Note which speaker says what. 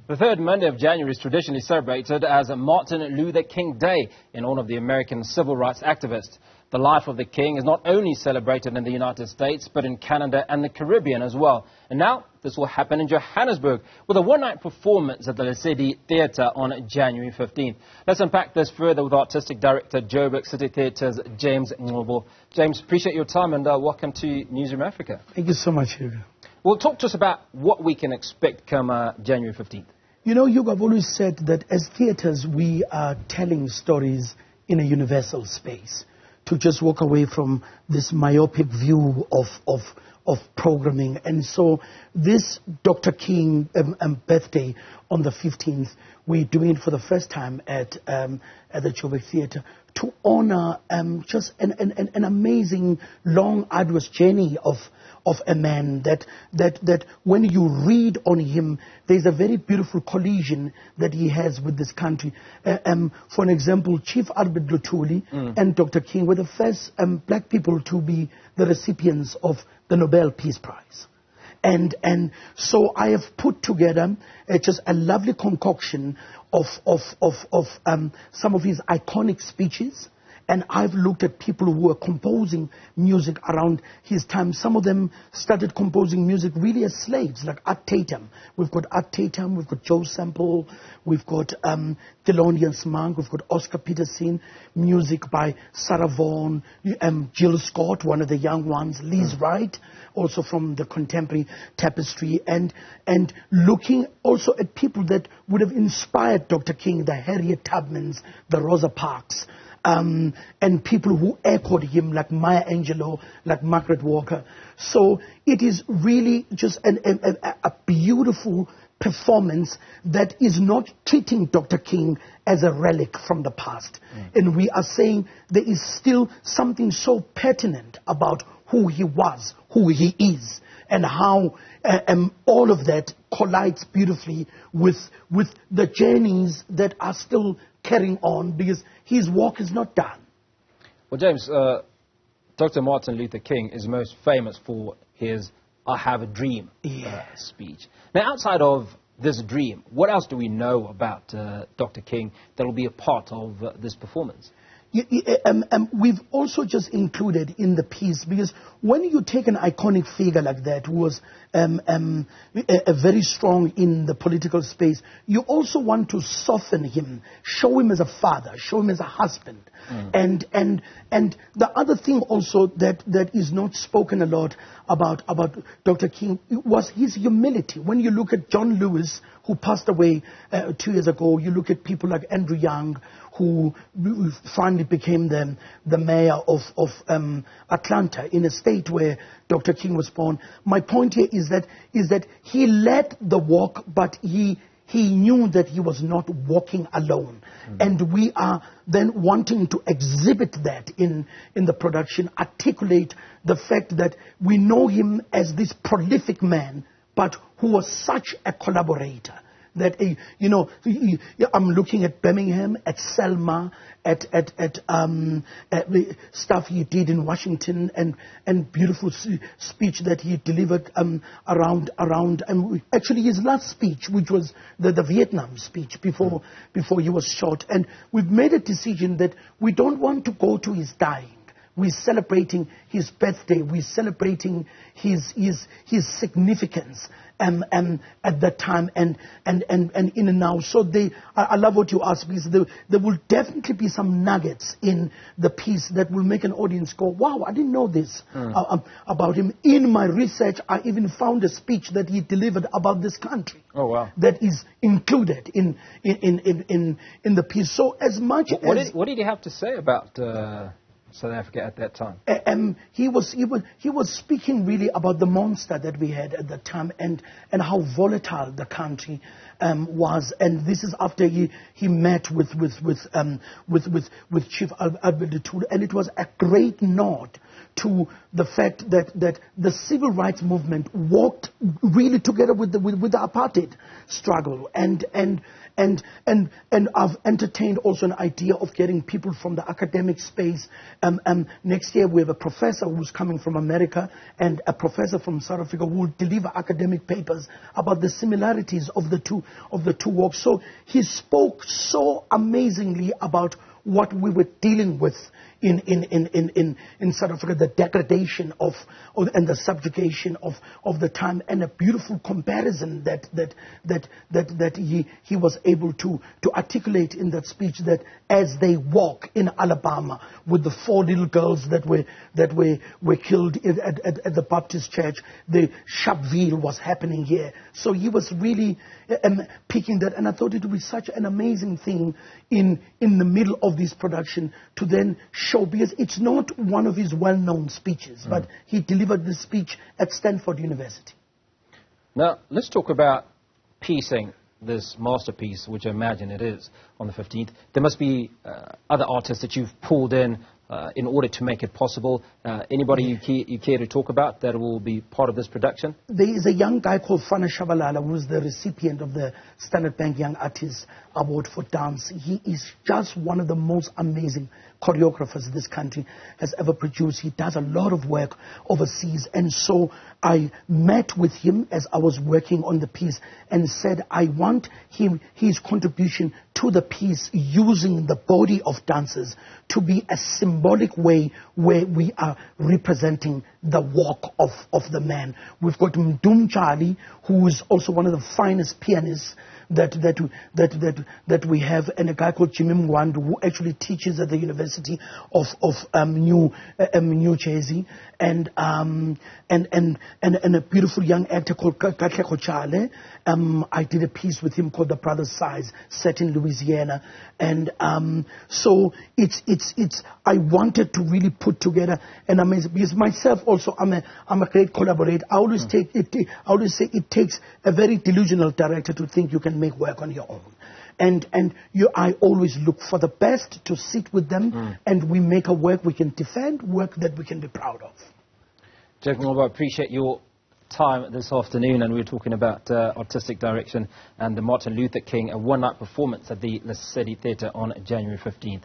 Speaker 1: The third Monday of January is traditionally celebrated as Martin Luther King Day in honor of the American civil rights activist. The life of the King is not only celebrated in the United States, but in Canada and the Caribbean as well. And now this will happen in Johannesburg with a one-night performance at the Lesedi Theatre on January 15th. Let's unpack this further with Artistic Director, Joburg Lesedi Theatre's James Ngcobo. James, appreciate your time and welcome to Newzroom Afrika.
Speaker 2: Thank you so much, Hugo.
Speaker 1: Well, talk to us about what we can expect come January 15th.
Speaker 2: You know, Hugo, I've always said that as theatres, we are telling stories in a universal space. To just walk away from this myopic view of programming. And so this Dr. King birthday on the 15th, we're doing it for the first time at the Joburg Theatre to honor just an amazing, long, arduous journey of a man that when you read on him, there's a very beautiful collision that he has with this country. For an example, Chief Albert Luthuli and Dr. King were the first black people to be the recipients of the Nobel Peace Prize. And so I have put together just a lovely concoction of some of his iconic speeches. And I've looked at people who were composing music around his time. Some of them started composing music really as slaves, like Art Tatum. We've got Art Tatum, we've got Joe Sample, we've got Thelonious Monk, we've got Oscar Peterson, music by Sarah Vaughan, Jill Scott, one of the young ones, Liz Wright, also from the contemporary tapestry, and looking also at people that would have inspired Dr. King, the Harriet Tubmans, the Rosa Parks, and people who echoed him like Maya Angelou, like Margaret Walker. So it is really just a beautiful performance that is not treating Dr. King as a relic from the past. And we are saying there is still something so pertinent about who he was, who he is, and how all of that collides beautifully with the journeys that are still carrying on, because his work is not done.
Speaker 1: Well, James, Dr. Martin Luther King is most famous for his I Have a Dream speech. Now, outside of this dream, what else do we know about Dr. King that will be a part of this performance?
Speaker 2: We've also just included in the piece, because when you take an iconic figure like that who was very strong in the political space, you also want to soften him, show him as a father, show him as a husband. And the other thing also that is not spoken a lot about Dr. King was his humility. When you look at John Lewis, who passed away 2 years ago, you look at people like Andrew Young, who finally became the mayor of Atlanta, in a state where Dr. King was born. My point here is that he led the walk, but he knew that he was not walking alone. And we are then wanting to exhibit that in the production, articulate the fact that we know him as this prolific man, but who was such a collaborator. That, you know, I'm looking at Birmingham, at Selma, at stuff he did in Washington, and beautiful speech that he delivered around actually his last speech, which was the Vietnam speech before he was shot. And we've made a decision that we don't want to go to his dying. We're celebrating his birthday. We're celebrating his significance at that time and in and now. So I love what you asked, because there will definitely be some nuggets in the piece that will make an audience go, wow, I didn't know this about him. In my research, I even found a speech that he delivered about this country.
Speaker 1: Oh, wow.
Speaker 2: That is included in the piece. So as much
Speaker 1: what did he have to say about South Africa at that time?
Speaker 2: He was speaking really about the monster that we had at that time, and how volatile the country was. And this is after he met with Chief Albert Luthuli, and it was a great nod to the fact that the civil rights movement walked really together with the apartheid struggle, and And I've entertained also an idea of getting people from the academic space. Next year we have a professor who's coming from America and a professor from South Africa who will deliver academic papers about the similarities of the two walks. So he spoke so amazingly about what we were dealing with in South Africa, the degradation and the subjugation of the time, and a beautiful comparison that he was able to articulate in that speech, that as they walk in Alabama with the 4 little girls that were killed at the Baptist church, the Sharpeville was happening here. So he was really picking that, and I thought it would be such an amazing thing in the middle of this production to then show, because it's not one of his well-known speeches, but he delivered this speech at Stanford University.
Speaker 1: Now, let's talk about piecing this masterpiece, which I imagine it is, on the 15th. There must be other artists that you've pulled in order to make it possible. Anybody you care to talk about that will be part of this production?
Speaker 2: There is a young guy called Fana Shabalala, who is the recipient of the Standard Bank Young Artist Award for Dance. He is just one of the most amazing choreographers this country has ever produced. He does a lot of work overseas, and so I met with him as I was working on the piece and said I want his contribution to the piece using the body of dancers to be a symbolic way where we are representing the walk of the man. We've got Mdum Charlie, who is also one of the finest pianists that we have, and a guy called Jimmy Mwandu, who actually teaches at the University of New Jersey, and a beautiful young actor called Katlego Chale. I did a piece with him called The Brothers' Size, set in Louisiana, and so it's I wanted to really put together an amazing, because myself also I'm a great collaborator. I always say it takes a very delusional director to think you can make work on your own. And I always look for the best to sit with them, and we make a work we can defend, work that we can be proud of.
Speaker 1: James Ngcobo, I appreciate your time this afternoon, and we were talking about artistic direction and the Martin Luther King, a one-night performance at the Lesedi Theatre on January 15th.